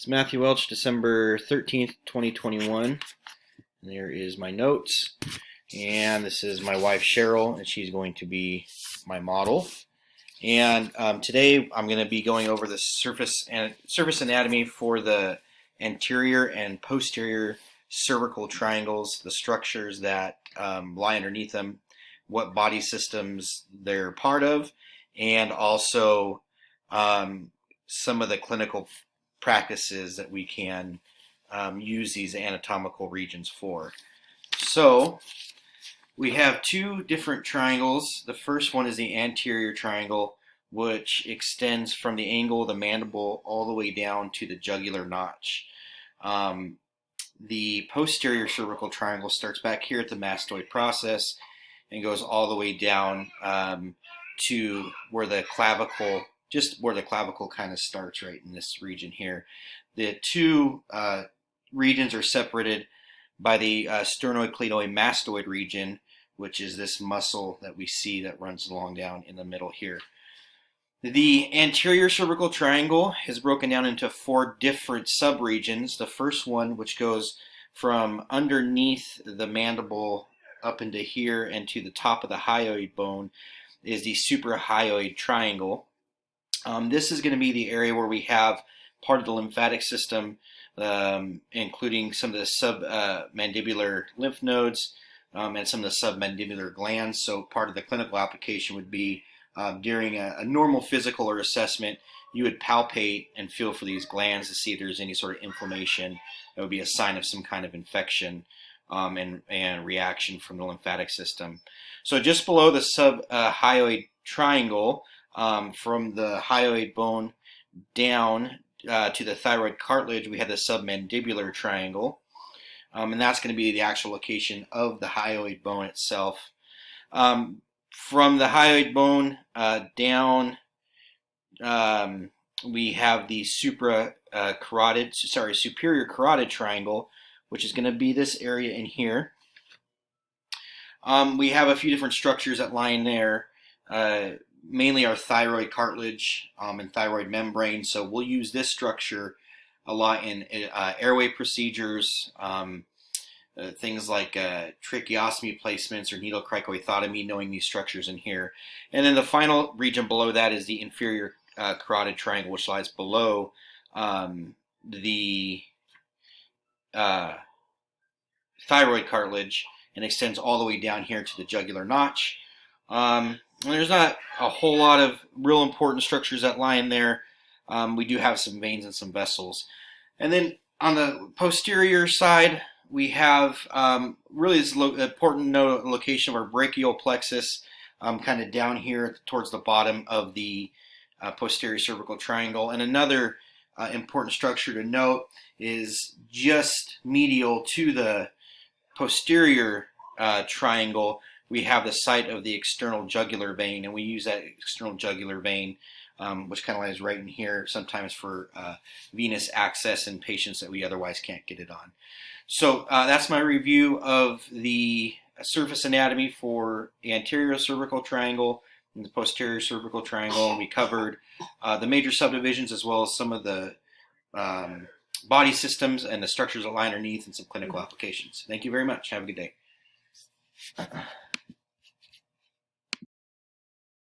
It's Matthew Welch, December 13th, 2021. And there is my notes. And this is my wife, Cheryl, and she's going to be my model. And today I'm going to be going over the surface anatomy for the anterior and posterior cervical triangles, the structures that lie underneath them, what body systems they're part of, and also some of the clinical practices that we can use these anatomical regions for. So we have two different triangles. The first one is the anterior triangle, which extends from the angle of the mandible all the way down to the jugular notch. The posterior cervical triangle starts back here at the mastoid process and goes all the way down to where the clavicle, just where the clavicle kind of starts, right in this region here. The two regions are separated by the sternocleidomastoid region, which is this muscle that we see that runs along down in the middle here. The anterior cervical triangle is broken down into four different subregions. The first one, which goes from underneath the mandible up into here and to the top of the hyoid bone, is the suprahyoid triangle. This is going to be the area where we have part of the lymphatic system, including some of the submandibular lymph nodes and some of the submandibular glands. So part of the clinical application would be during a normal physical or assessment, you would palpate and feel for these glands to see if there's any sort of inflammation. That would be a sign of some kind of infection and reaction from the lymphatic system. So just below the subhyoid triangle, from the hyoid bone down to the thyroid cartilage, we have the submandibular triangle, and that's going to be the actual location of the hyoid bone itself. From the hyoid bone down, we have the superior carotid triangle, which is going to be this area in here. We have a few different structures that lie in there, mainly our thyroid cartilage and thyroid membrane. So we'll use this structure a lot in airway procedures, things like tracheostomy placements or needle cricoathotomy, knowing these structures in here. And then the final region below that is the inferior carotid triangle, which lies below the thyroid cartilage and extends all the way down here to the jugular notch. There's not a whole lot of real important structures that lie in there. We do have some veins and some vessels. And then on the posterior side, we have really this important location of our brachial plexus, kind of down here towards the bottom of the posterior cervical triangle. And another important structure to note is just medial to the posterior triangle, we have the site of the external jugular vein, and we use that external jugular vein, which kind of lies right in here, sometimes for venous access in patients that we otherwise can't get it on. So that's my review of the surface anatomy for the anterior cervical triangle and the posterior cervical triangle. We covered the major subdivisions as well as some of the body systems and the structures that lie underneath and some clinical applications. Thank you very much. Have a good day.